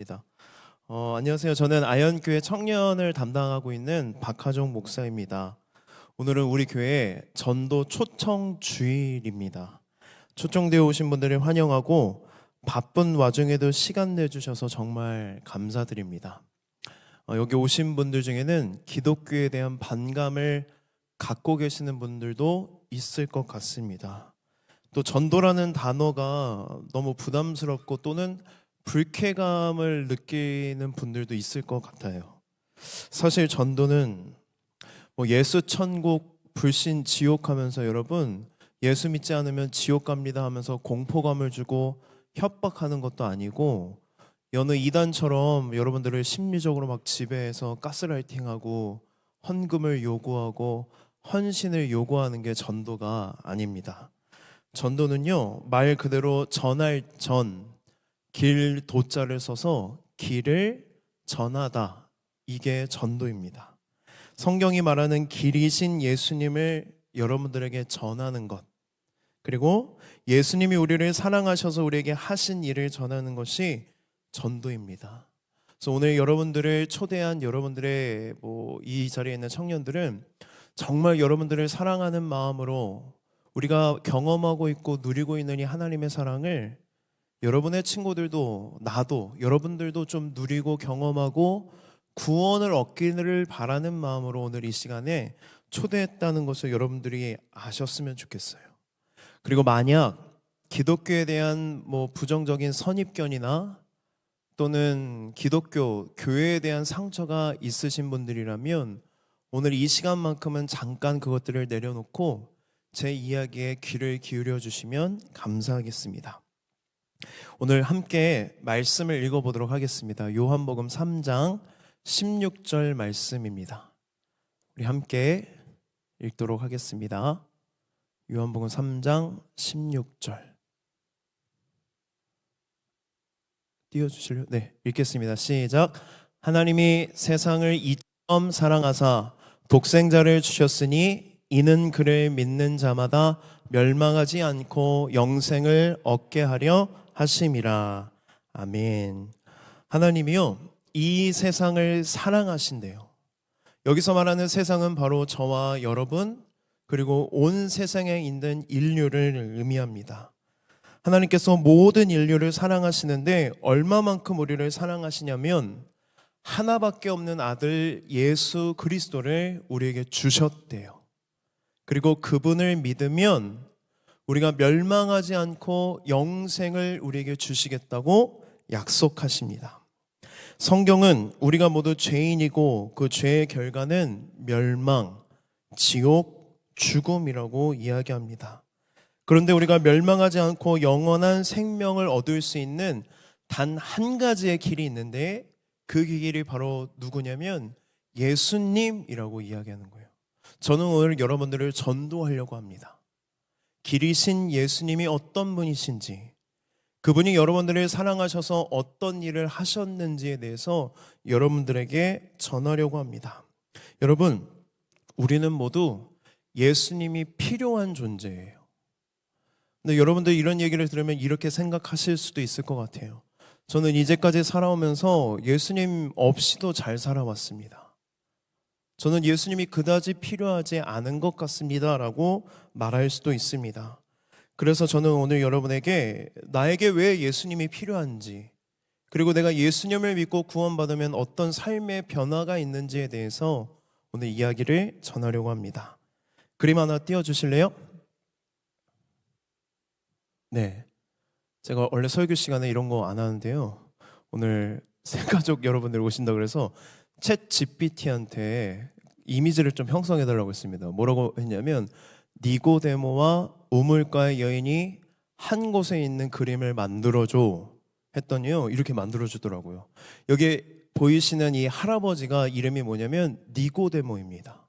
입니다. 안녕하세요. 저는 아현교회 청년을 담당하고 있는 박하종 목사입니다. 오늘은 우리 교회 전도 초청 주일입니다. 초청되어 오신 분들을 환영하고 바쁜 와중에도 시간 내주셔서 정말 감사드립니다. 여기 오신 분들 중에는 기독교에 대한 반감을 갖고 계시는 분들도 있을 것 같습니다. 또 전도라는 단어가 너무 부담스럽고 또는 불쾌감을 느끼는 분들도 있을 것 같아요. 사실 전도는 예수 천국 불신 지옥 하면서 여러분 예수 믿지 않으면 지옥 갑니다 하면서 공포감을 주고 협박하는 것도 아니고 여느 이단처럼 여러분들을 심리적으로 막 지배해서 가스라이팅하고 헌금을 요구하고 헌신을 요구하는 게 전도가 아닙니다. 전도는요, 말 그대로 전할 전, 길 도자를 써서 길을 전하다. 이게 전도입니다. 성경이 말하는 길이신 예수님을 여러분들에게 전하는 것, 그리고 예수님이 우리를 사랑하셔서 우리에게 하신 일을 전하는 것이 전도입니다. 그래서 오늘 여러분들을 초대한 여러분들의 이 자리에 있는 청년들은 정말 여러분들을 사랑하는 마음으로 우리가 경험하고 있고 누리고 있는 이 하나님의 사랑을 여러분의 친구들도 나도 여러분들도 좀 누리고 경험하고 구원을 얻기를 바라는 마음으로 오늘 이 시간에 초대했다는 것을 여러분들이 아셨으면 좋겠어요. 그리고 만약 기독교에 대한 부정적인 선입견이나 또는 기독교, 교회에 대한 상처가 있으신 분들이라면 오늘 이 시간만큼은 잠깐 그것들을 내려놓고 제 이야기에 귀를 기울여 주시면 감사하겠습니다. 오늘 함께 말씀을 읽어보도록 하겠습니다. 요한복음 3장 16절 말씀입니다. 우리 함께 읽도록 하겠습니다. 요한복음 3장 16절 띄워주실래요? 네, 읽겠습니다. 시작. 하나님이 세상을 이처럼 사랑하사 독생자를 주셨으니 이는 그를 믿는 자마다 멸망하지 않고 영생을 얻게 하려 하심이라. 아멘. 하나님이요, 이 세상을 사랑하신대요. 여기서 말하는 세상은 바로 저와 여러분 그리고 온 세상에 있는 인류를 의미합니다. 하나님께서 모든 인류를 사랑하시는데 얼마만큼 우리를 사랑하시냐면 하나밖에 없는 아들 예수 그리스도를 우리에게 주셨대요. 그리고 그분을 믿으면 우리가 멸망하지 않고 영생을 우리에게 주시겠다고 약속하십니다. 성경은 우리가 모두 죄인이고 그 죄의 결과는 멸망, 지옥, 죽음이라고 이야기합니다. 그런데 우리가 멸망하지 않고 영원한 생명을 얻을 수 있는 단 한 가지의 길이 있는데 그 길이 바로 누구냐면 예수님이라고 이야기하는 거예요. 저는 오늘 여러분들을 전도하려고 합니다. 길이신 예수님이 어떤 분이신지, 그분이 여러분들을 사랑하셔서 어떤 일을 하셨는지에 대해서 여러분들에게 전하려고 합니다. 여러분, 우리는 모두 예수님이 필요한 존재예요. 근데 여러분들 이런 얘기를 들으면 이렇게 생각하실 수도 있을 것 같아요. 저는 이제까지 살아오면서 예수님 없이도 잘 살아왔습니다. 저는 예수님이 그다지 필요하지 않은 것 같습니다 라고 말할 수도 있습니다. 그래서 저는 오늘 여러분에게 나에게 왜 예수님이 필요한지, 그리고 내가 예수님을 믿고 구원받으면 어떤 삶의 변화가 있는지에 대해서 오늘 이야기를 전하려고 합니다. 그림 하나 띄워주실래요? 네, 제가 원래 설교 시간에 이런 거 안 하는데요, 오늘 새가족 여러분들 오신다 그래서 챗 GPT한테 이미지를 좀 형성해달라고 했습니다. 뭐라고 했냐면 니고데모와 우물가의 여인이 한 곳에 있는 그림을 만들어줘 했더니요, 이렇게 만들어주더라고요. 여기 보이시는 이 할아버지가 이름이 뭐냐면 니고데모입니다.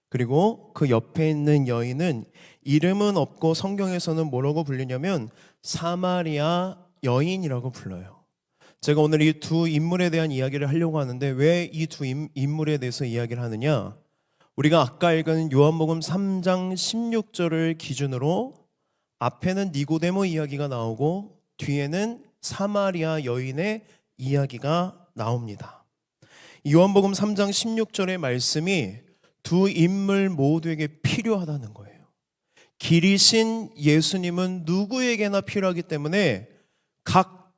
그리고 그 옆에 있는 여인은 이름은 없고 성경에서는 뭐라고 불리냐면 사마리아 여인이라고 불러요. 제가 오늘 이 두 인물에 대한 이야기를 하려고 하는데 왜 이 두 인물에 대해서 이야기를 하느냐? 우리가 아까 읽은 요한복음 3장 16절을 기준으로 앞에는 니고데모 이야기가 나오고 뒤에는 사마리아 여인의 이야기가 나옵니다. 요한복음 3장 16절의 말씀이 두 인물 모두에게 필요하다는 거예요. 길이신 예수님은 누구에게나 필요하기 때문에 각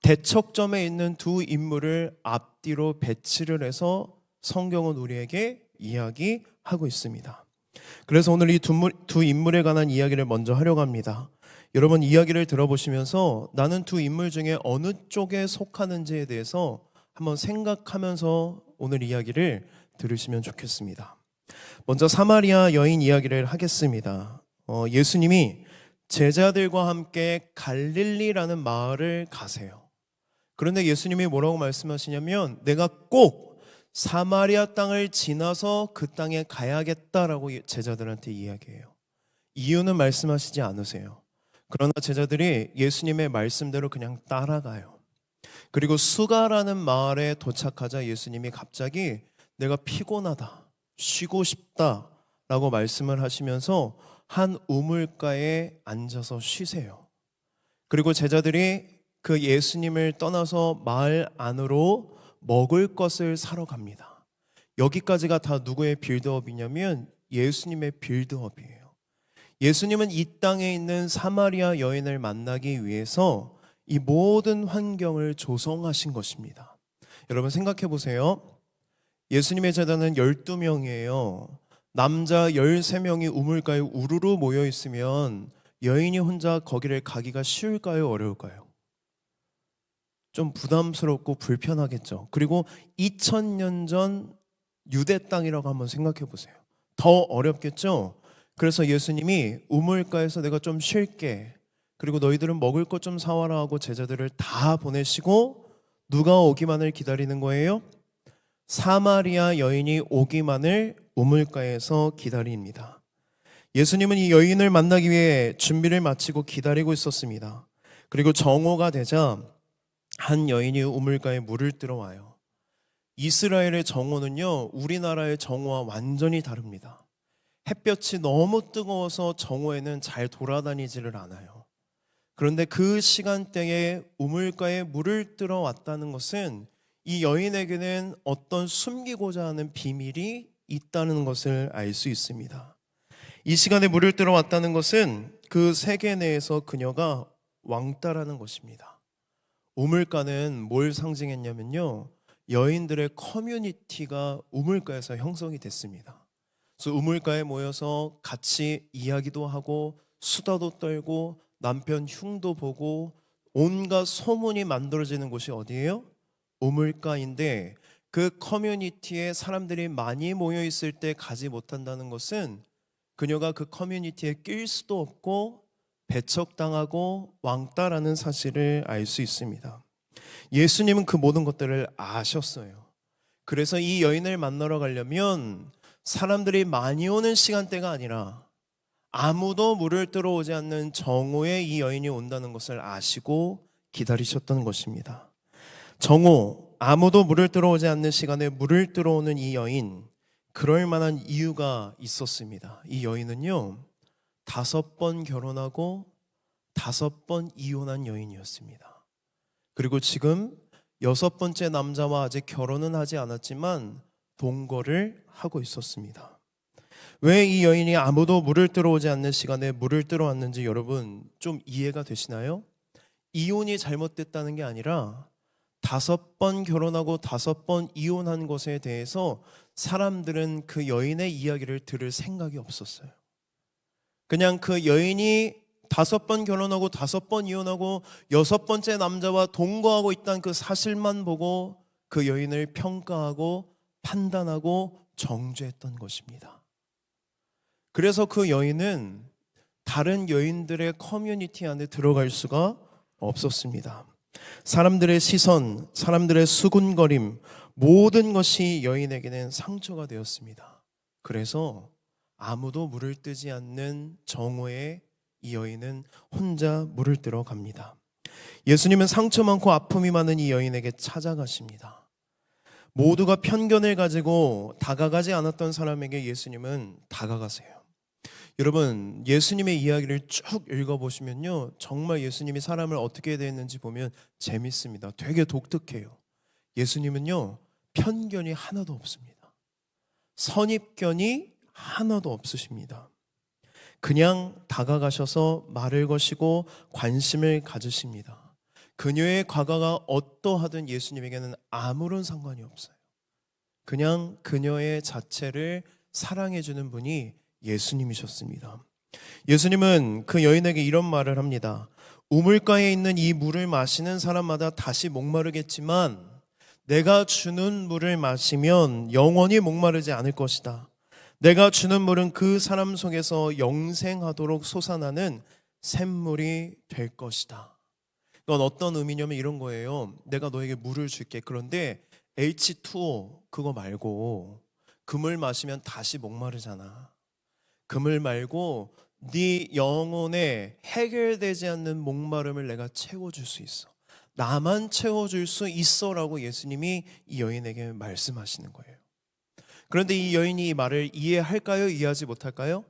대척점에 있는 두 인물을 앞뒤로 배치를 해서 성경은 우리에게 이야기하고 있습니다. 그래서 오늘 이 두 인물에 관한 이야기를 먼저 하려고 합니다. 여러분, 이야기를 들어보시면서 나는 두 인물 중에 어느 쪽에 속하는지에 대해서 한번 생각하면서 오늘 이야기를 들으시면 좋겠습니다. 먼저 사마리아 여인 이야기를 하겠습니다. 예수님이 제자들과 함께 갈릴리라는 마을을 가세요. 그런데 예수님이 뭐라고 말씀하시냐면 내가 꼭 사마리아 땅을 지나서 그 땅에 가야겠다라고 제자들한테 이야기해요. 이유는 말씀하시지 않으세요. 그러나 제자들이 예수님의 말씀대로 그냥 따라가요. 그리고 수가라는 마을에 도착하자 예수님이 갑자기 내가 피곤하다, 쉬고 싶다 라고 말씀을 하시면서 한 우물가에 앉아서 쉬세요. 그리고 제자들이 그 예수님을 떠나서 마을 안으로 먹을 것을 사러 갑니다. 여기까지가 다 누구의 빌드업이냐면 예수님의 빌드업이에요. 예수님은 이 땅에 있는 사마리아 여인을 만나기 위해서 이 모든 환경을 조성하신 것입니다. 여러분 생각해 보세요. 예수님의 제자는 12명이에요. 남자 13명이 우물가에 우르르 모여 있으면 여인이 혼자 거기를 가기가 쉬울까요? 어려울까요? 좀 부담스럽고 불편하겠죠. 그리고 2000년 전 유대 땅이라고 한번 생각해 보세요. 더 어렵겠죠? 그래서 예수님이 우물가에서 내가 좀 쉴게, 그리고 너희들은 먹을 것 좀 사와라 하고 제자들을 다 보내시고 누가 오기만을 기다리는 거예요? 사마리아 여인이 오기만을 우물가에서 기다립니다. 예수님은 이 여인을 만나기 위해 준비를 마치고 기다리고 있었습니다. 그리고 정오가 되자 한 여인이 우물가에 물을 뜨러 와요. 이스라엘의 정오는요, 우리나라의 정오와 완전히 다릅니다. 햇볕이 너무 뜨거워서 정오에는 잘 돌아다니지를 않아요. 그런데 그 시간대에 우물가에 물을 뜨러 왔다는 것은 이 여인에게는 어떤 숨기고자 하는 비밀이 있다는 것을 알 수 있습니다. 이 시간에 물을 뜨러 왔다는 것은 그 세계 내에서 그녀가 왕따라는 것입니다. 우물가는 뭘 상징했냐면요, 여인들의 커뮤니티가 우물가에서 형성이 됐습니다. 그래서 우물가에 모여서 같이 이야기도 하고 수다도 떨고 남편 흉도 보고 온갖 소문이 만들어지는 곳이 어디예요? 우물가인데 그 커뮤니티에 사람들이 많이 모여 있을 때 가지 못한다는 것은 그녀가 그 커뮤니티에 낄 수도 없고 배척당하고 왕따라는 사실을 알 수 있습니다. 예수님은 그 모든 것들을 아셨어요. 그래서 이 여인을 만나러 가려면 사람들이 많이 오는 시간대가 아니라 아무도 물을 뜨러 오지 않는 정오에 이 여인이 온다는 것을 아시고 기다리셨던 것입니다. 정오, 아무도 물을 뜨러 오지 않는 시간에 물을 뜨러 오는 이 여인, 그럴 만한 이유가 있었습니다. 이 여인은요, 5번 결혼하고 5번 이혼한 여인이었습니다. 그리고 지금 6번째 남자와 아직 결혼은 하지 않았지만 동거를 하고 있었습니다. 왜 이 여인이 아무도 물을 뜨러 오지 않는 시간에 물을 뜨러 왔는지 여러분 좀 이해가 되시나요? 이혼이 잘못됐다는 게 아니라 5번 결혼하고 5번 이혼한 것에 대해서 사람들은 그 여인의 이야기를 들을 생각이 없었어요. 그냥 그 여인이 5번 결혼하고 5번 이혼하고 6번째 남자와 동거하고 있다는 그 사실만 보고 그 여인을 평가하고 판단하고 정죄했던 것입니다. 그래서 그 여인은 다른 여인들의 커뮤니티 안에 들어갈 수가 없었습니다. 사람들의 시선, 사람들의 수군거림, 모든 것이 여인에게는 상처가 되었습니다. 그래서 아무도 물을 뜨지 않는 정오에 이 여인은 혼자 물을 뜨러 갑니다. 예수님은 상처 많고 아픔이 많은 이 여인에게 찾아가십니다. 모두가 편견을 가지고 다가가지 않았던 사람에게 예수님은 다가가세요. 여러분, 예수님의 이야기를 쭉 읽어보시면요, 정말 예수님이 사람을 어떻게 대했는지 보면 재밌습니다. 되게 독특해요. 예수님은요, 편견이 하나도 없습니다. 선입견이 하나도 없으십니다. 그냥 다가가셔서 말을 거시고 관심을 가지십니다. 그녀의 과거가 어떠하든 예수님에게는 아무런 상관이 없어요. 그냥 그녀의 자체를 사랑해주는 분이 예수님이셨습니다. 예수님은 그 여인에게 이런 말을 합니다. 우물가에 있는 이 물을 마시는 사람마다 다시 목마르겠지만 내가 주는 물을 마시면 영원히 목마르지 않을 것이다. 내가 주는 물은 그 사람 속에서 영생하도록 솟아나는 샘물이 될 것이다. 이건 어떤 의미냐면 이런 거예요. 내가 너에게 물을 줄게. 그런데 H2O 그거 말고 그 물 마시면 다시 목마르잖아. 그 물 말고 네 영혼에 해결되지 않는 목마름을 내가 채워줄 수 있어. 나만 채워줄 수 있어라고 예수님이 이 여인에게 말씀하시는 거예요. 그런데 이 여인이 이 말을 이해할까요? 이해하지 못할까요?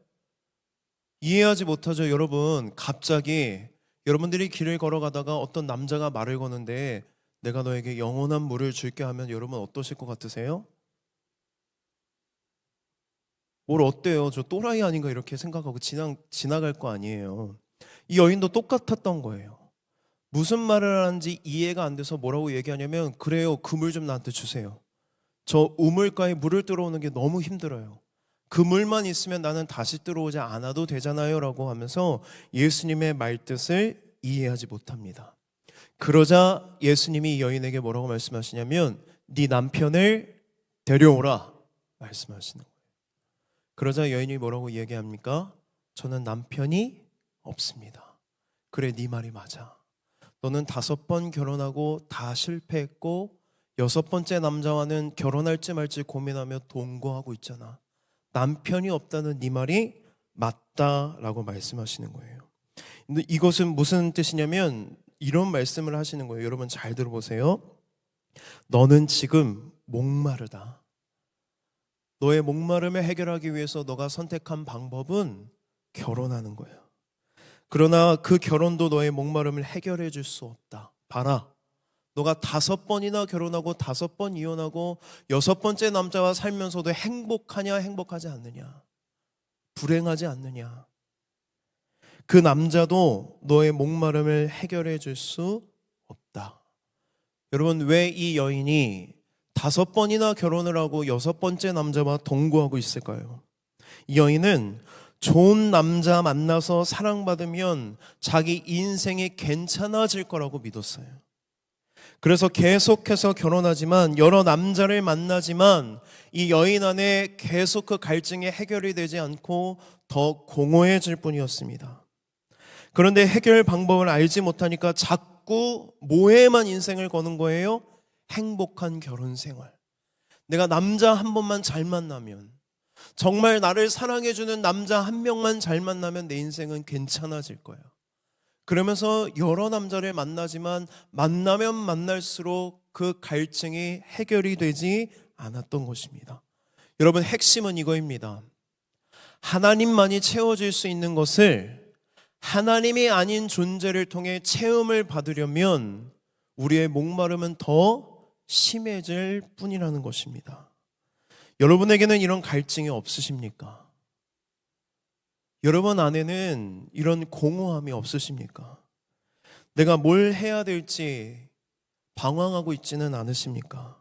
이해하지 못하죠. 여러분, 갑자기 여러분들이 길을 걸어가다가 어떤 남자가 말을 거는데 내가 너에게 영원한 물을 줄게 하면 여러분 어떠실 것 같으세요? 뭘 어때요? 저 또라이 아닌가 이렇게 생각하고 지나갈 거 아니에요. 이 여인도 똑같았던 거예요. 무슨 말을 하는지 이해가 안 돼서 뭐라고 얘기하냐면 그래요, 그 물 좀 나한테 주세요. 저 우물가에 물을 들어오는 게 너무 힘들어요. 그 물만 있으면 나는 다시 들어오지 않아도 되잖아요 라고 하면서 예수님의 말뜻을 이해하지 못합니다. 그러자 예수님이 이 여인에게 뭐라고 말씀하시냐면 네 남편을 데려오라 말씀하시는 거예요. 그러자 여인이 뭐라고 얘기합니까? 저는 남편이 없습니다. 그래, 네 말이 맞아. 너는 5번 결혼하고 다 실패했고 6번째 남자와는 결혼할지 말지 고민하며 동거하고 있잖아. 남편이 없다는 네 말이 맞다라고 말씀하시는 거예요. 근데 이것은 무슨 뜻이냐면 이런 말씀을 하시는 거예요. 여러분 잘 들어보세요. 너는 지금 목마르다. 너의 목마름을 해결하기 위해서 너가 선택한 방법은 결혼하는 거예요. 그러나 그 결혼도 너의 목마름을 해결해 줄 수 없다. 봐라. 너가 5번이나 결혼하고 5번 이혼하고 6번째 남자와 살면서도 행복하냐 행복하지 않느냐, 불행하지 않느냐. 그 남자도 너의 목마름을 해결해 줄 수 없다. 여러분, 왜 이 여인이 5번이나 결혼을 하고 6번째 남자와 동거하고 있을까요? 이 여인은 좋은 남자 만나서 사랑받으면 자기 인생이 괜찮아질 거라고 믿었어요. 그래서 계속해서 결혼하지만 여러 남자를 만나지만 이 여인 안에 계속 그 갈증이 해결이 되지 않고 더 공허해질 뿐이었습니다. 그런데 해결 방법을 알지 못하니까 자꾸 뭐에만 인생을 거는 거예요? 행복한 결혼 생활. 내가 남자 한 번만 잘 만나면, 정말 나를 사랑해주는 남자 한 명만 잘 만나면 내 인생은 괜찮아질 거야. 그러면서 여러 남자를 만나지만 만나면 만날수록 그 갈증이 해결이 되지 않았던 것입니다. 여러분, 핵심은 이거입니다. 하나님만이 채워줄 수 있는 것을 하나님이 아닌 존재를 통해 체험을 받으려면 우리의 목마름은 더 심해질 뿐이라는 것입니다. 여러분에게는 이런 갈증이 없으십니까? 여러분 안에는 이런 공허함이 없으십니까? 내가 뭘 해야 될지 방황하고 있지는 않으십니까?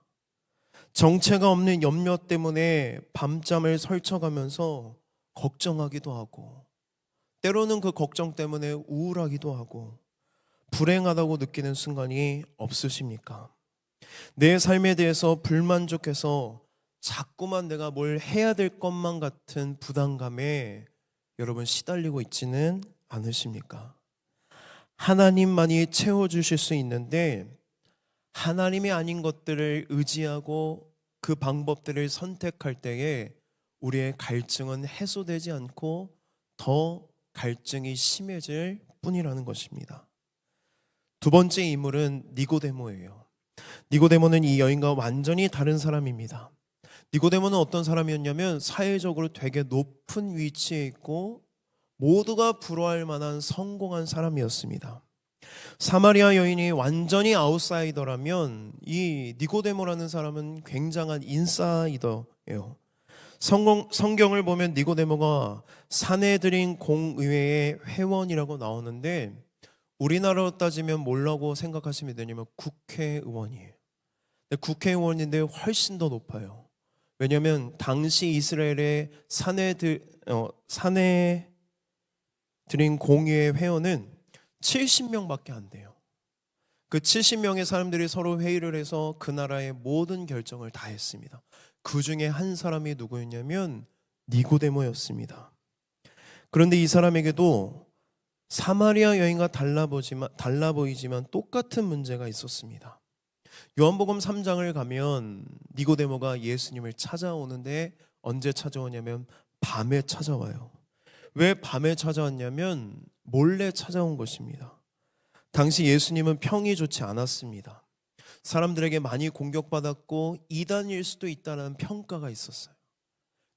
정체가 없는 염려 때문에 밤잠을 설쳐가면서 걱정하기도 하고, 때로는 그 걱정 때문에 우울하기도 하고 불행하다고 느끼는 순간이 없으십니까? 내 삶에 대해서 불만족해서 자꾸만 내가 뭘 해야 될 것만 같은 부담감에 여러분 시달리고 있지는 않으십니까? 하나님만이 채워주실 수 있는데 하나님이 아닌 것들을 의지하고 그 방법들을 선택할 때에 우리의 갈증은 해소되지 않고 더 갈증이 심해질 뿐이라는 것입니다. 두 번째 인물은 니고데모예요. 니고데모는 이 여인과 완전히 다른 사람입니다. 니고데모는 어떤 사람이었냐면 사회적으로 되게 높은 위치에 있고 모두가 부러워할 만한 성공한 사람이었습니다. 사마리아 여인이 완전히 아웃사이더라면 이 니고데모라는 사람은 굉장한 인사이더예요. 성경을 보면 니고데모가 사내들인 공의회의 회원이라고 나오는데 우리나라로 따지면 뭐라고 생각하시면 되냐면 국회의원이에요. 근데 국회의원인데 훨씬 더 높아요. 왜냐하면 당시 이스라엘의 사내들인 공의회 회원은 70명밖에 안 돼요. 그 70명의 사람들이 서로 회의를 해서 그 나라의 모든 결정을 다 했습니다. 그 중에 한 사람이 누구였냐면 니고데모였습니다. 그런데 이 사람에게도 사마리아 여인과 달라 보이지만 똑같은 문제가 있었습니다. 요한복음 3장을 가면 니고데모가 예수님을 찾아오는데 언제 찾아오냐면 밤에 찾아와요. 왜 밤에 찾아왔냐면 몰래 찾아온 것입니다. 당시 예수님은 평이 좋지 않았습니다. 사람들에게 많이 공격받았고 이단일 수도 있다는 평가가 있었어요.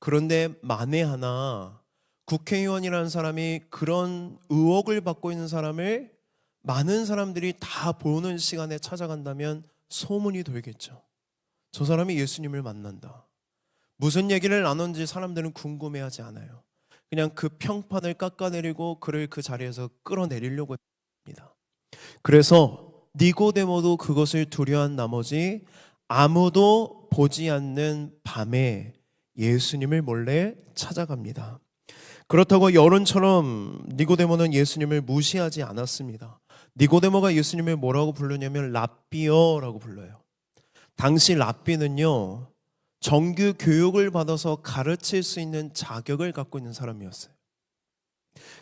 그런데 만에 하나 국회의원이라는 사람이 그런 의혹을 받고 있는 사람을 많은 사람들이 다 보는 시간에 찾아간다면 소문이 돌겠죠. 저 사람이 예수님을 만난다. 무슨 얘기를 나눴는지 사람들은 궁금해하지 않아요. 그냥 그 평판을 깎아내리고 그를 그 자리에서 끌어내리려고 합니다. 그래서 니고데모도 그것을 두려워한 나머지 아무도 보지 않는 밤에 예수님을 몰래 찾아갑니다. 그렇다고 여론처럼 니고데모는 예수님을 무시하지 않았습니다. 니고데모가 예수님을 뭐라고 부르냐면 랍비어라고 불러요. 당시 랍비는요, 정규 교육을 받아서 가르칠 수 있는 자격을 갖고 있는 사람이었어요.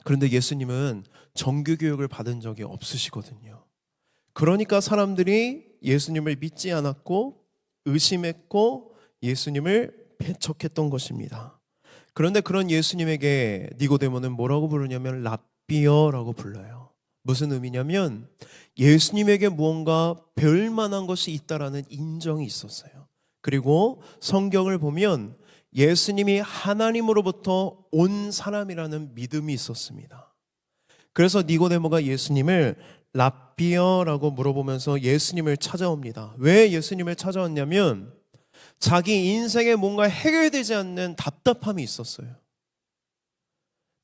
그런데 예수님은 정규 교육을 받은 적이 없으시거든요. 그러니까 사람들이 예수님을 믿지 않았고 의심했고 예수님을 배척했던 것입니다. 그런데 그런 예수님에게 니고데모는 뭐라고 부르냐면 랍비어라고 불러요. 무슨 의미냐면 예수님에게 무언가 배울 만한 것이 있다라는 인정이 있었어요. 그리고 성경을 보면 예수님이 하나님으로부터 온 사람이라는 믿음이 있었습니다. 그래서 니고데모가 예수님을 랍비어라고 물어보면서 예수님을 찾아옵니다. 왜 예수님을 찾아왔냐면 자기 인생에 뭔가 해결되지 않는 답답함이 있었어요.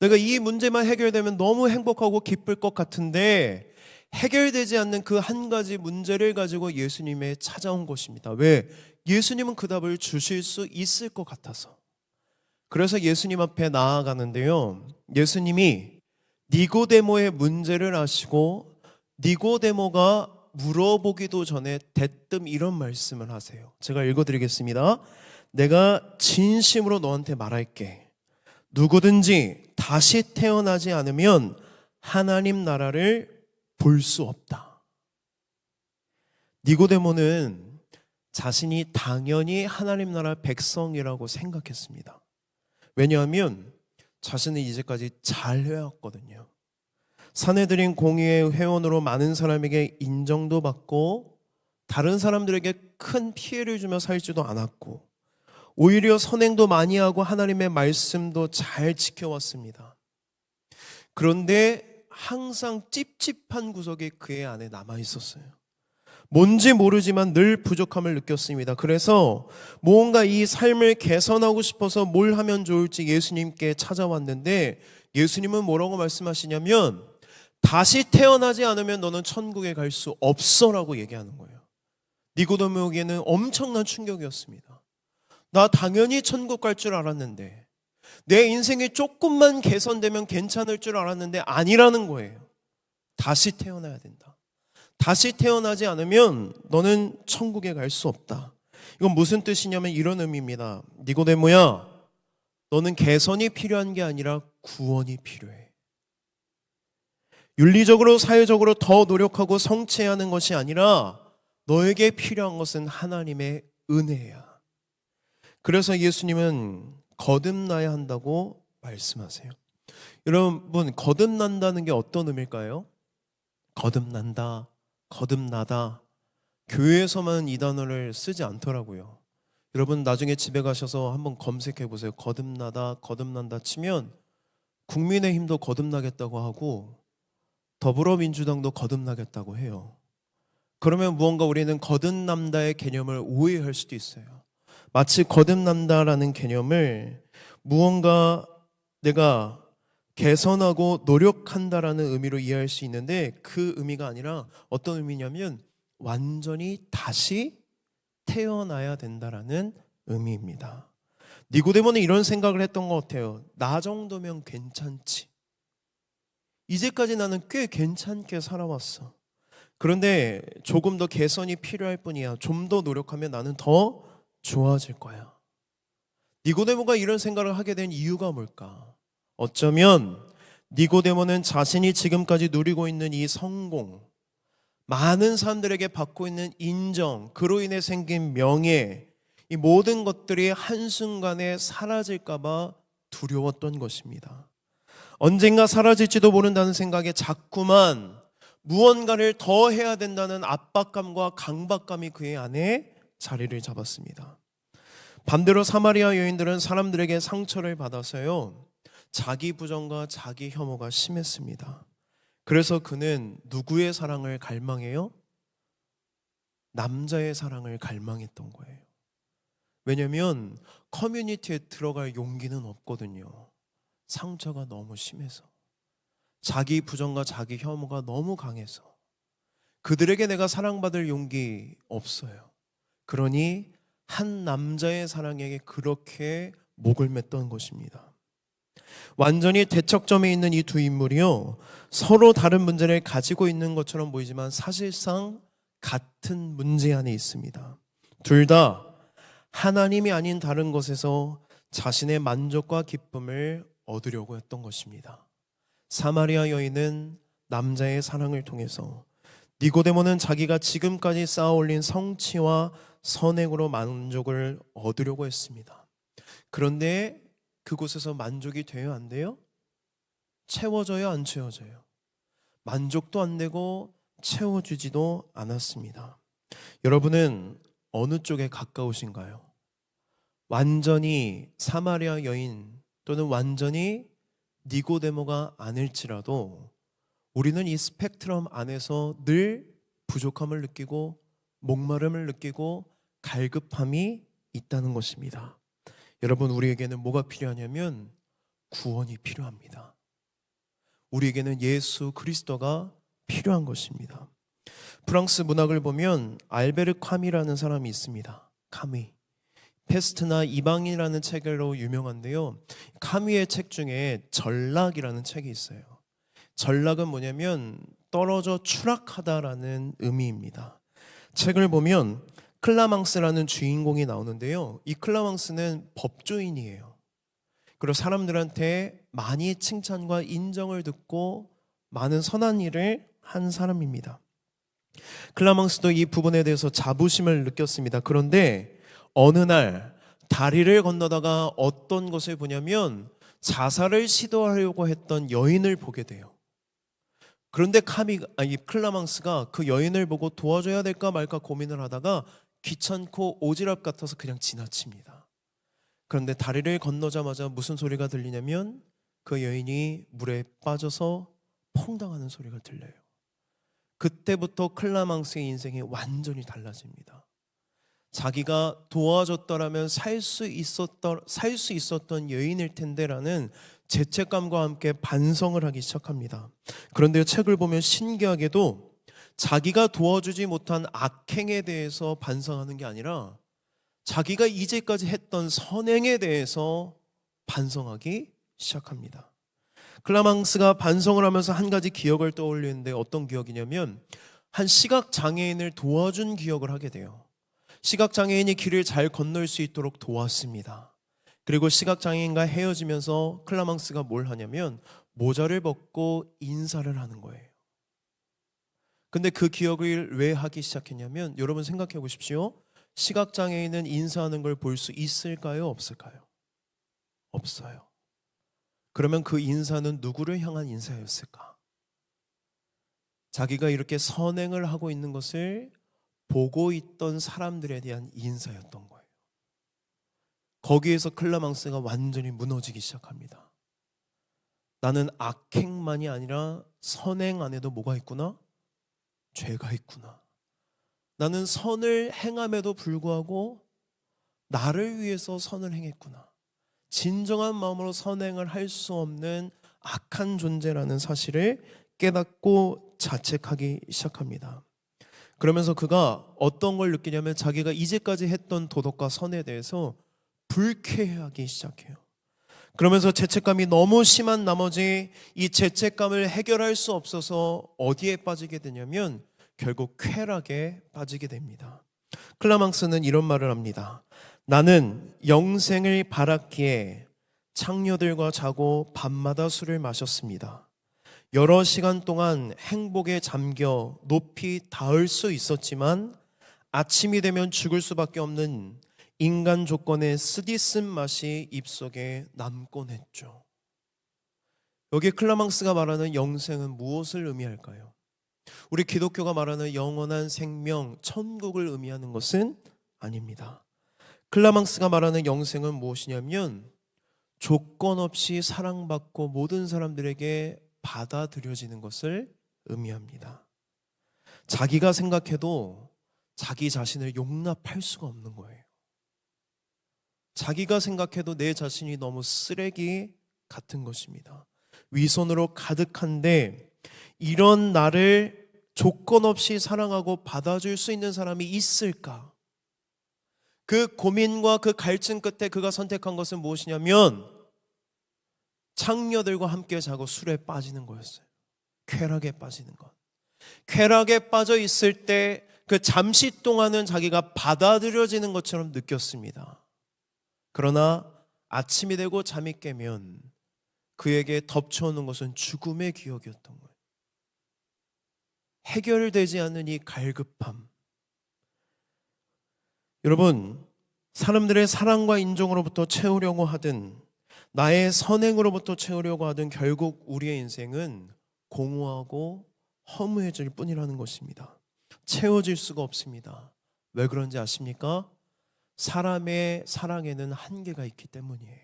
내가 이 문제만 해결되면 너무 행복하고 기쁠 것 같은데 해결되지 않는 그 한 가지 문제를 가지고 예수님에 찾아온 것입니다. 왜? 예수님은 그 답을 주실 수 있을 것 같아서. 그래서 예수님 앞에 나아가는데요, 예수님이 니고데모의 문제를 아시고 니고데모가 물어보기도 전에 대뜸 이런 말씀을 하세요. 제가 읽어드리겠습니다. 내가 진심으로 너한테 말할게. 누구든지 다시 태어나지 않으면 하나님 나라를 볼 수 없다. 니고데모는 자신이 당연히 하나님 나라 백성이라고 생각했습니다. 왜냐하면 자신은 이제까지 잘 해왔거든요. 사내들인 공의회 회원으로 많은 사람에게 인정도 받고 다른 사람들에게 큰 피해를 주며 살지도 않았고 오히려 선행도 많이 하고 하나님의 말씀도 잘 지켜왔습니다. 그런데 항상 찝찝한 구석이 그의 안에 남아 있었어요. 뭔지 모르지만 늘 부족함을 느꼈습니다. 그래서 뭔가 이 삶을 개선하고 싶어서 뭘 하면 좋을지 예수님께 찾아왔는데 예수님은 뭐라고 말씀하시냐면 다시 태어나지 않으면 너는 천국에 갈 수 없어라고 얘기하는 거예요. 니고데모에게는 엄청난 충격이었습니다. 나 당연히 천국 갈 줄 알았는데 내 인생이 조금만 개선되면 괜찮을 줄 알았는데 아니라는 거예요. 다시 태어나야 된다. 다시 태어나지 않으면 너는 천국에 갈 수 없다. 이건 무슨 뜻이냐면 이런 의미입니다. 니고데모야, 너는 개선이 필요한 게 아니라 구원이 필요해. 윤리적으로 사회적으로 더 노력하고 성취해야 하는 것이 아니라 너에게 필요한 것은 하나님의 은혜야. 그래서 예수님은 거듭나야 한다고 말씀하세요. 여러분, 거듭난다는 게 어떤 의미일까요? 거듭난다, 거듭나다. 교회에서만 이 단어를 쓰지 않더라고요. 여러분 나중에 집에 가셔서 한번 검색해 보세요. 거듭나다, 거듭난다 치면 국민의힘도 거듭나겠다고 하고 더불어민주당도 거듭나겠다고 해요. 그러면 무언가 우리는 거듭남다의 개념을 오해할 수도 있어요. 마치 거듭난다라는 개념을 무언가 내가 개선하고 노력한다라는 의미로 이해할 수 있는데, 그 의미가 아니라 어떤 의미냐면 완전히 다시 태어나야 된다라는 의미입니다. 니고데모는 이런 생각을 했던 것 같아요. 나 정도면 괜찮지. 이제까지 나는 꽤 괜찮게 살아왔어. 그런데 조금 더 개선이 필요할 뿐이야. 좀 더 노력하면 나는 더 좋아질 거야. 니고데모가 이런 생각을 하게 된 이유가 뭘까? 어쩌면 니고데모는 자신이 지금까지 누리고 있는 이 성공, 많은 사람들에게 받고 있는 인정, 그로 인해 생긴 명예, 이 모든 것들이 한순간에 사라질까 봐 두려웠던 것입니다. 언젠가 사라질지도 모른다는 생각에 자꾸만 무언가를 더 해야 된다는 압박감과 강박감이 그의 안에 자리를 잡았습니다. 반대로 사마리아 여인들은 사람들에게 상처를 받아서요, 자기 부정과 자기 혐오가 심했습니다. 그래서 그는 누구의 사랑을 갈망해요? 남자의 사랑을 갈망했던 거예요. 왜냐하면 커뮤니티에 들어갈 용기는 없거든요. 상처가 너무 심해서, 자기 부정과 자기 혐오가 너무 강해서 그들에게 내가 사랑받을 용기 없어요. 그러니 한 남자의 사랑에게 그렇게 목을 맸던 것입니다. 완전히 대척점에 있는 이 두 인물이요, 서로 다른 문제를 가지고 있는 것처럼 보이지만 사실상 같은 문제 안에 있습니다. 둘 다 하나님이 아닌 다른 것에서 자신의 만족과 기쁨을 얻으려고 했던 것입니다. 사마리아 여인은 남자의 사랑을 통해서, 니고데모는 자기가 지금까지 쌓아올린 성취와 선행으로 만족을 얻으려고 했습니다. 그런데 그곳에서 만족이 돼요, 안 돼요? 채워져요, 안 채워져요? 만족도 안 되고 채워주지도 않았습니다. 여러분은 어느 쪽에 가까우신가요? 완전히 사마리아 여인 또는 완전히 니고데모가 아닐지라도 우리는 이 스펙트럼 안에서 늘 부족함을 느끼고 목마름을 느끼고 갈급함이 있다는 것입니다. 여러분, 우리에게는 뭐가 필요하냐면 구원이 필요합니다. 우리에게는 예수 그리스도가 필요한 것입니다. 프랑스 문학을 보면 알베르 카미라는 사람이 있습니다. 카미. 페스트나 이방인이라는 책으로 유명한데요, 카미의 책 중에 전락이라는 책이 있어요. 전락은 뭐냐면 떨어져 추락하다라는 의미입니다. 책을 보면 클라망스라는 주인공이 나오는데요, 이 클라망스는 법조인이에요. 그리고 사람들한테 많이 칭찬과 인정을 듣고 많은 선한 일을 한 사람입니다. 클라망스도 이 부분에 대해서 자부심을 느꼈습니다. 그런데 어느 날 다리를 건너다가 어떤 것을 보냐면 자살을 시도하려고 했던 여인을 보게 돼요. 그런데 클라망스가 그 여인을 보고 도와줘야 될까 말까 고민을 하다가 귀찮고 오지랖 같아서 그냥 지나칩니다. 그런데 다리를 건너자마자 무슨 소리가 들리냐면 그 여인이 물에 빠져서 퐁당하는 소리가 들려요. 그때부터 클라망스의 인생이 완전히 달라집니다. 자기가 도와줬더라면 살 수 있었던 여인일 텐데라는 죄책감과 함께 반성을 하기 시작합니다. 그런데 책을 보면 신기하게도 자기가 도와주지 못한 악행에 대해서 반성하는 게 아니라 자기가 이제까지 했던 선행에 대해서 반성하기 시작합니다. 클라망스가 반성을 하면서 한 가지 기억을 떠올리는데 어떤 기억이냐면 한 시각장애인을 도와준 기억을 하게 돼요. 시각장애인이 길을 잘 건널 수 있도록 도왔습니다. 그리고 시각장애인과 헤어지면서 클라망스가 뭘 하냐면 모자를 벗고 인사를 하는 거예요. 근데 그 기억을 왜 하기 시작했냐면, 여러분 생각해 보십시오. 시각장애인은 인사하는 걸 볼 수 있을까요? 없을까요? 없어요. 그러면 그 인사는 누구를 향한 인사였을까? 자기가 이렇게 선행을 하고 있는 것을 보고 있던 사람들에 대한 인사였던 거예요. 거기에서 클라망스가 완전히 무너지기 시작합니다. 나는 악행만이 아니라 선행 안에도 뭐가 있구나? 죄가 있구나. 나는 선을 행함에도 불구하고 나를 위해서 선을 행했구나. 진정한 마음으로 선행을 할 수 없는 악한 존재라는 사실을 깨닫고 자책하기 시작합니다. 그러면서 그가 어떤 걸 느끼냐면 자기가 이제까지 했던 도덕과 선에 대해서 불쾌해하기 시작해요. 그러면서 죄책감이 너무 심한 나머지 이 죄책감을 해결할 수 없어서 어디에 빠지게 되냐면 결국 쾌락에 빠지게 됩니다. 클라망스는 이런 말을 합니다. 나는 영생을 바랐기에 창녀들과 자고 밤마다 술을 마셨습니다. 여러 시간 동안 행복에 잠겨 높이 닿을 수 있었지만 아침이 되면 죽을 수밖에 없는 인간 조건의 쓰디쓴 맛이 입속에 남곤 했죠. 여기 클라망스가 말하는 영생은 무엇을 의미할까요? 우리 기독교가 말하는 영원한 생명, 천국을 의미하는 것은 아닙니다. 클라망스가 말하는 영생은 무엇이냐면 조건 없이 사랑받고 모든 사람들에게 받아들여지는 것을 의미합니다. 자기가 생각해도 자기 자신을 용납할 수가 없는 거예요. 자기가 생각해도 내 자신이 너무 쓰레기 같은 것입니다. 위선으로 가득한데 이런 나를 조건 없이 사랑하고 받아줄 수 있는 사람이 있을까? 그 고민과 그 갈증 끝에 그가 선택한 것은 무엇이냐면 창녀들과 함께 자고 술에 빠지는 거였어요. 쾌락에 빠지는 것. 쾌락에 빠져 있을 때 그 잠시 동안은 자기가 받아들여지는 것처럼 느꼈습니다. 그러나 아침이 되고 잠이 깨면 그에게 덮쳐오는 것은 죽음의 기억이었던 거예요. 해결되지 않는 이 갈급함. 여러분, 사람들의 사랑과 인정으로부터 채우려고 하든 나의 선행으로부터 채우려고 하든 결국 우리의 인생은 공허하고 허무해질 뿐이라는 것입니다. 채워질 수가 없습니다. 왜 그런지 아십니까? 사람의 사랑에는 한계가 있기 때문이에요.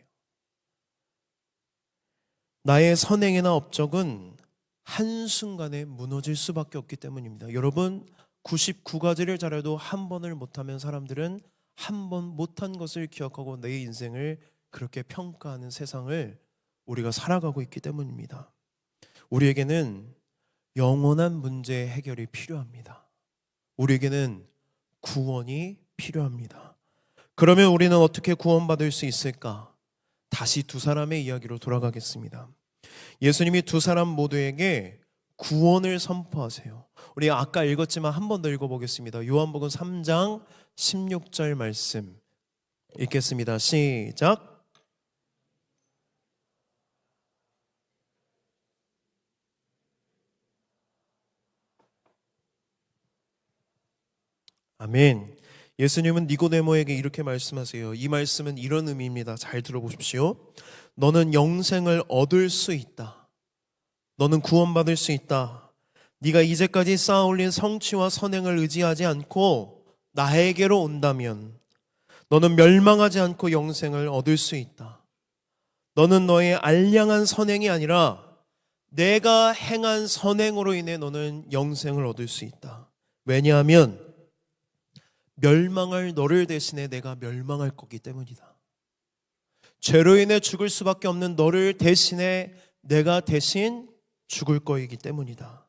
나의 선행이나 업적은 한순간에 무너질 수밖에 없기 때문입니다. 여러분, 99가지를 잘해도 한 번을 못하면 사람들은 한 번 못한 것을 기억하고 내 인생을 그렇게 평가하는 세상을 우리가 살아가고 있기 때문입니다. 우리에게는 영원한 문제 해결이 필요합니다. 우리에게는 구원이 필요합니다. 그러면 우리는 어떻게 구원받을 수 있을까? 다시 두 사람의 이야기로 돌아가겠습니다. 예수님이 두 사람 모두에게 구원을 선포하세요. 우리 아까 읽었지만 한 번 더 읽어보겠습니다. 요한복음 3장 16절 말씀 읽겠습니다. 시작. 아멘. 예수님은 니고데모에게 이렇게 말씀하세요. 이 말씀은 이런 의미입니다. 잘 들어보십시오. 너는 영생을 얻을 수 있다. 너는 구원받을 수 있다. 네가 이제까지 쌓아올린 성취와 선행을 의지하지 않고 나에게로 온다면 너는 멸망하지 않고 영생을 얻을 수 있다. 너는 너의 알량한 선행이 아니라 내가 행한 선행으로 인해 너는 영생을 얻을 수 있다. 왜냐하면 멸망할 너를 대신해 내가 멸망할 거기 때문이다. 죄로 인해 죽을 수밖에 없는 너를 대신해 내가 대신 죽을 거이기 때문이다.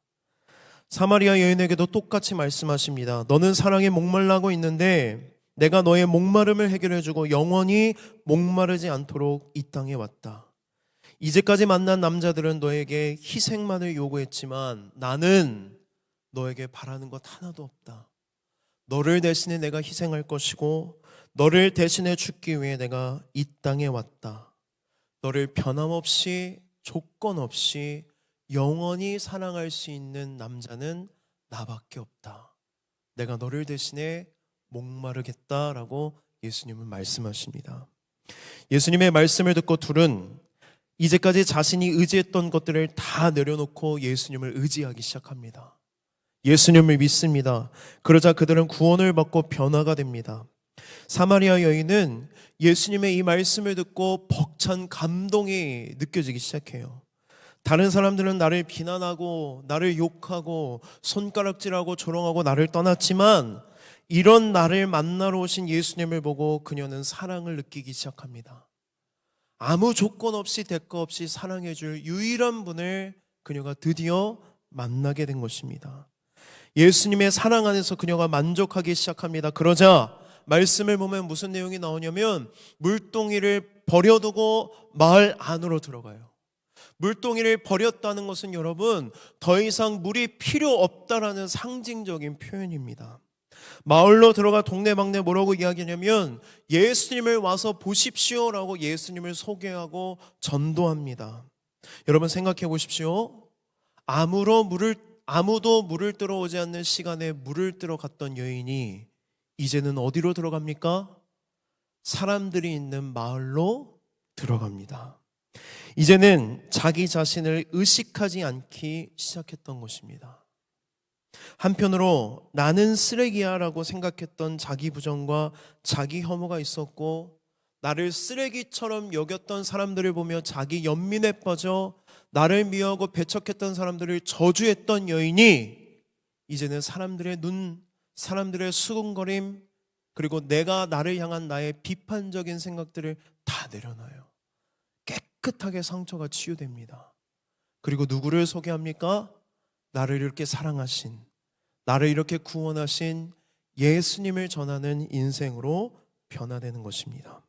사마리아 여인에게도 똑같이 말씀하십니다. 너는 사랑에 목말라고 있는데 내가 너의 목마름을 해결해주고 영원히 목마르지 않도록 이 땅에 왔다. 이제까지 만난 남자들은 너에게 희생만을 요구했지만 나는 너에게 바라는 것 하나도 없다. 너를 대신해 내가 희생할 것이고 너를 대신해 죽기 위해 내가 이 땅에 왔다. 너를 변함없이 조건 없이 영원히 사랑할 수 있는 남자는 나밖에 없다. 내가 너를 대신해 목마르겠다라고 예수님은 말씀하십니다. 예수님의 말씀을 듣고 둘은 이제까지 자신이 의지했던 것들을 다 내려놓고 예수님을 의지하기 시작합니다. 예수님을 믿습니다. 그러자 그들은 구원을 받고 변화가 됩니다. 사마리아 여인은 예수님의 이 말씀을 듣고 벅찬 감동이 느껴지기 시작해요. 다른 사람들은 나를 비난하고 나를 욕하고 손가락질하고 조롱하고 나를 떠났지만 이런 나를 만나러 오신 예수님을 보고 그녀는 사랑을 느끼기 시작합니다. 아무 조건 없이 대가 없이 사랑해 줄 유일한 분을 그녀가 드디어 만나게 된 것입니다. 예수님의 사랑 안에서 그녀가 만족하기 시작합니다. 그러자 말씀을 보면 무슨 내용이 나오냐면 물동이를 버려두고 마을 안으로 들어가요. 물동이를 버렸다는 것은 여러분 더 이상 물이 필요 없다라는 상징적인 표현입니다. 마을로 들어가 동네방네 뭐라고 이야기하냐면 예수님을 와서 보십시오라고 예수님을 소개하고 전도합니다. 여러분 생각해 보십시오. 아무도 물을 뜨러 오지 않는 시간에 물을 뜨러 갔던 여인이 이제는 어디로 들어갑니까? 사람들이 있는 마을로 들어갑니다. 이제는 자기 자신을 의식하지 않기 시작했던 것입니다. 한편으로 나는 쓰레기야 라고 생각했던 자기 부정과 자기 혐오가 있었고 나를 쓰레기처럼 여겼던 사람들을 보며 자기 연민에 빠져 나를 미워하고 배척했던 사람들을 저주했던 여인이 이제는 사람들의 눈, 사람들의 수군거림 그리고 내가 나를 향한 나의 비판적인 생각들을 다 내려놔요. 깨끗하게 상처가 치유됩니다. 그리고 누구를 소개합니까? 나를 이렇게 사랑하신, 나를 이렇게 구원하신 예수님을 전하는 인생으로 변화되는 것입니다.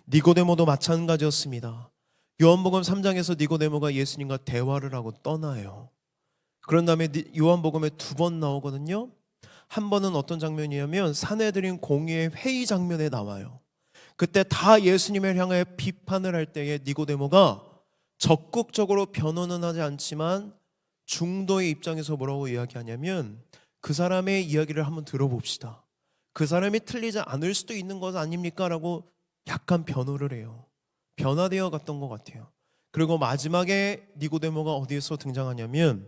니고데모도 마찬가지였습니다. 요한복음 3장에서 니고데모가 예수님과 대화를 하고 떠나요. 그런 다음에 요한복음에 2번 나오거든요. 한 번은 어떤 장면이냐면 산헤드린 공의회 회의 장면에 나와요. 그때 다 예수님을 향해 비판을 할 때에 니고데모가 적극적으로 변호는 하지 않지만 중도의 입장에서 뭐라고 이야기하냐면 그 사람의 이야기를 한번 들어봅시다. 그 사람이 틀리지 않을 수도 있는 것 아닙니까? 라고 약간 변호를 해요. 변화되어 갔던 것 같아요. 그리고 마지막에 니고데모가 어디에서 등장하냐면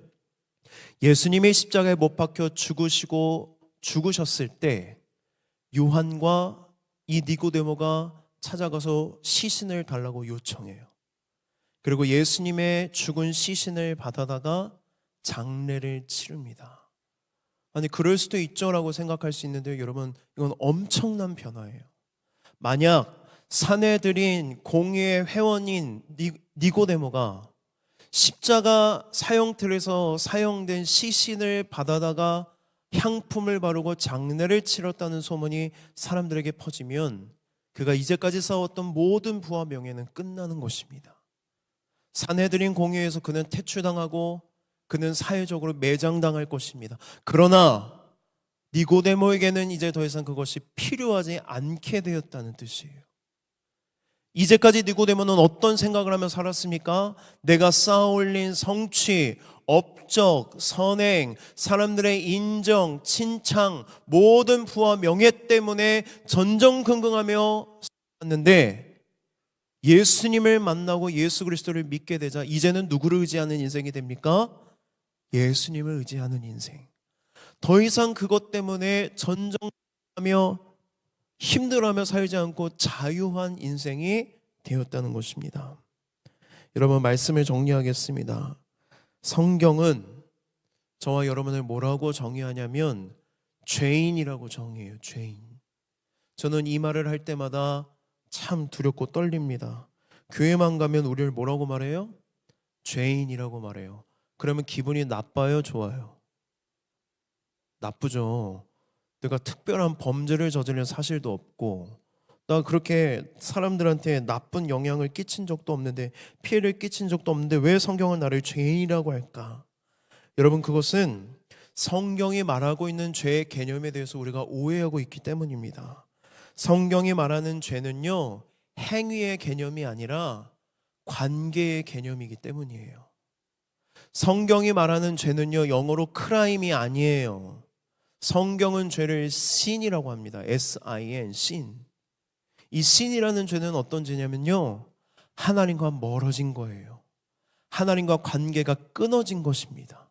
예수님이 십자가에 못 박혀 죽으셨을 때 요한과 이 니고데모가 찾아가서 시신을 달라고 요청해요. 그리고 예수님의 죽은 시신을 받아다가 장례를 치릅니다. 아니 그럴 수도 있죠라고 생각할 수 있는데 여러분 이건 엄청난 변화예요. 만약 산헤드린 공의회 회원인 니고데모가 십자가 사형틀에서 사형된 시신을 받아다가 향품을 바르고 장례를 치렀다는 소문이 사람들에게 퍼지면 그가 이제까지 쌓았던 모든 부와 명예는 끝나는 것입니다. 산헤드린 공회에서 그는 퇴출당하고 그는 사회적으로 매장당할 것입니다. 그러나 니고데모에게는 이제 더 이상 그것이 필요하지 않게 되었다는 뜻이에요. 이제까지 니고데모는 어떤 생각을 하며 살았습니까? 내가 쌓아올린 성취, 업적, 선행, 사람들의 인정, 칭찬, 모든 부와 명예 때문에 전전긍긍하며 살았는데 예수님을 만나고 예수 그리스도를 믿게 되자 이제는 누구를 의지하는 인생이 됩니까? 예수님을 의지하는 인생. 더 이상 그것 때문에 전전하며 힘들어하며 살지 않고 자유한 인생이 되었다는 것입니다. 여러분 말씀을 정리하겠습니다. 성경은 저와 여러분을 뭐라고 정의하냐면 죄인이라고 정의해요. 죄인. 저는 이 말을 할 때마다 참 두렵고 떨립니다. 교회만 가면 우리를 뭐라고 말해요? 죄인이라고 말해요. 그러면 기분이 나빠요? 좋아요? 나쁘죠. 내가 특별한 범죄를 저지른 사실도 없고 나 그렇게 사람들한테 나쁜 영향을 끼친 적도 없는데 피해를 끼친 적도 없는데 왜 성경은 나를 죄인이라고 할까? 여러분 그것은 성경이 말하고 있는 죄의 개념에 대해서 우리가 오해하고 있기 때문입니다. 성경이 말하는 죄는요 행위의 개념이 아니라 관계의 개념이기 때문이에요. 성경이 말하는 죄는요 영어로 크라임이 아니에요. 성경은 죄를 신이라고 합니다. S-I-N, 신. 이 신이라는 죄는 어떤 죄냐면요 하나님과 멀어진 거예요. 하나님과 관계가 끊어진 것입니다.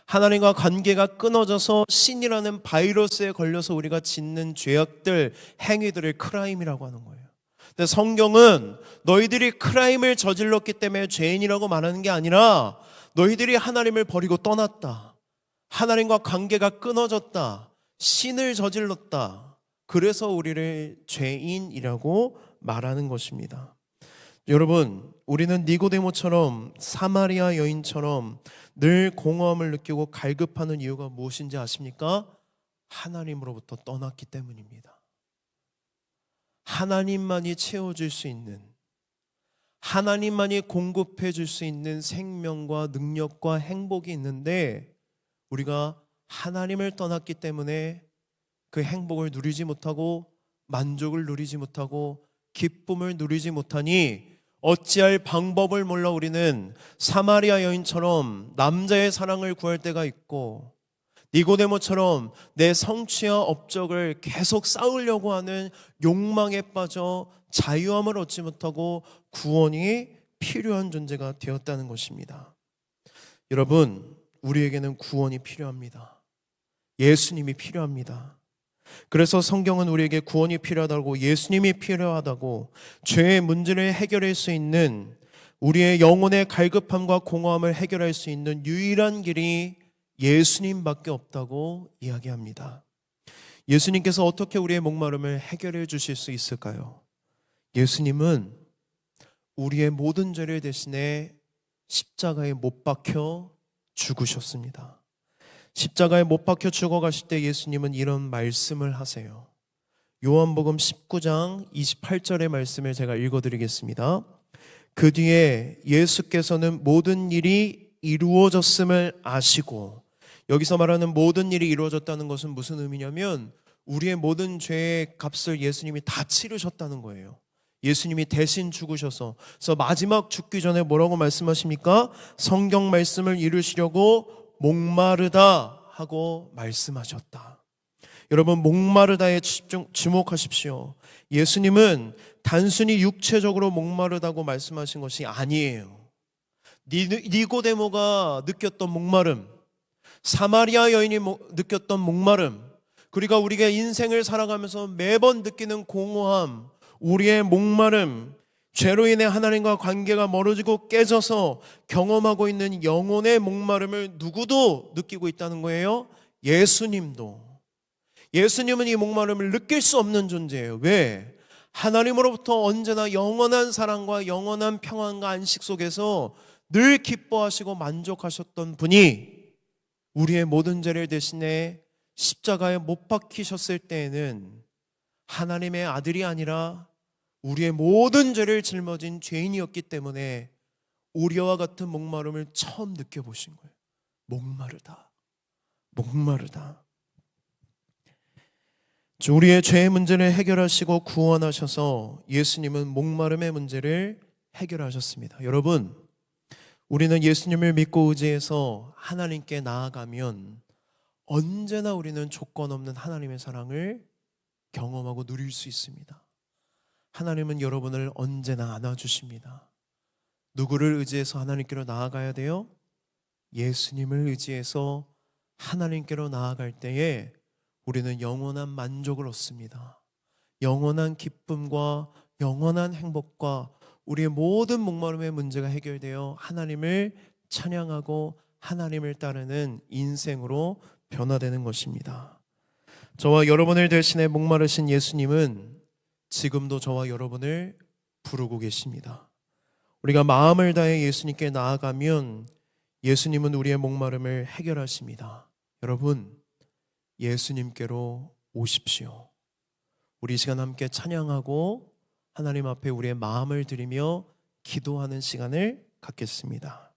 하나님과 관계가 끊어져서 신이라는 바이러스에 걸려서 우리가 짓는 죄악들, 행위들을 크라임이라고 하는 거예요. 근데 성경은 너희들이 크라임을 저질렀기 때문에 죄인이라고 말하는 게 아니라 너희들이 하나님을 버리고 떠났다. 하나님과 관계가 끊어졌다. 신을 저질렀다. 그래서 우리를 죄인이라고 말하는 것입니다. 여러분, 우리는 니고데모처럼 사마리아 여인처럼 늘 공허함을 느끼고 갈급하는 이유가 무엇인지 아십니까? 하나님으로부터 떠났기 때문입니다. 하나님만이 채워줄 수 있는, 하나님만이 공급해 줄 수 있는 생명과 능력과 행복이 있는데 우리가 하나님을 떠났기 때문에 그 행복을 누리지 못하고 만족을 누리지 못하고 기쁨을 누리지 못하니 어찌할 방법을 몰라 우리는 사마리아 여인처럼 남자의 사랑을 구할 때가 있고 니고데모처럼 내 성취와 업적을 계속 쌓으려고 하는 욕망에 빠져 자유함을 얻지 못하고 구원이 필요한 존재가 되었다는 것입니다. 여러분, 우리에게는 구원이 필요합니다. 예수님이 필요합니다. 그래서 성경은 우리에게 구원이 필요하다고, 예수님이 필요하다고, 죄의 문제를 해결할 수 있는, 우리의 영혼의 갈급함과 공허함을 해결할 수 있는 유일한 길이 예수님밖에 없다고 이야기합니다. 예수님께서 어떻게 우리의 목마름을 해결해 주실 수 있을까요? 예수님은 우리의 모든 죄를 대신해 십자가에 못 박혀 죽으셨습니다. 십자가에 못 박혀 죽어가실 때 예수님은 이런 말씀을 하세요. 요한복음 19장 28절의 말씀을 제가 읽어드리겠습니다. 그 뒤에 예수께서는 모든 일이 이루어졌음을 아시고, 여기서 말하는 모든 일이 이루어졌다는 것은 무슨 의미냐면 우리의 모든 죄의 값을 예수님이 다 치르셨다는 거예요. 예수님이 대신 죽으셔서. 그래서 마지막 죽기 전에 뭐라고 말씀하십니까? 성경 말씀을 이루시려고 목마르다 하고 말씀하셨다. 여러분, 목마르다에 주목하십시오. 예수님은 단순히 육체적으로 목마르다고 말씀하신 것이 아니에요. 니고데모가 느꼈던 목마름, 사마리아 여인이 느꼈던 목마름, 그리고 우리가 인생을 살아가면서 매번 느끼는 공허함, 우리의 목마름, 죄로 인해 하나님과 관계가 멀어지고 깨져서 경험하고 있는 영혼의 목마름을 누구도 느끼고 있다는 거예요. 예수님도. 예수님은 이 목마름을 느낄 수 없는 존재예요. 왜? 하나님으로부터 언제나 영원한 사랑과 영원한 평안과 안식 속에서 늘 기뻐하시고 만족하셨던 분이 우리의 모든 죄를 대신해 십자가에 못 박히셨을 때에는 하나님의 아들이 아니라 우리의 모든 죄를 짊어진 죄인이었기 때문에 우리와 같은 목마름을 처음 느껴보신 거예요. 목마르다. 목마르다. 우리의 죄의 문제를 해결하시고 구원하셔서 예수님은 목마름의 문제를 해결하셨습니다. 여러분, 우리는 예수님을 믿고 의지해서 하나님께 나아가면 언제나 우리는 조건 없는 하나님의 사랑을 경험하고 누릴 수 있습니다. 하나님은 여러분을 언제나 안아주십니다. 누구를 의지해서 하나님께로 나아가야 돼요? 예수님을 의지해서 하나님께로 나아갈 때에 우리는 영원한 만족을 얻습니다. 영원한 기쁨과 영원한 행복과 우리의 모든 목마름의 문제가 해결되어 하나님을 찬양하고 하나님을 따르는 인생으로 변화되는 것입니다. 저와 여러분을 대신해 목마르신 예수님은 지금도 저와 여러분을 부르고 계십니다. 우리가 마음을 다해 예수님께 나아가면 예수님은 우리의 목마름을 해결하십니다. 여러분, 예수님께로 오십시오. 우리 이 시간 함께 찬양하고 하나님 앞에 우리의 마음을 드리며 기도하는 시간을 갖겠습니다.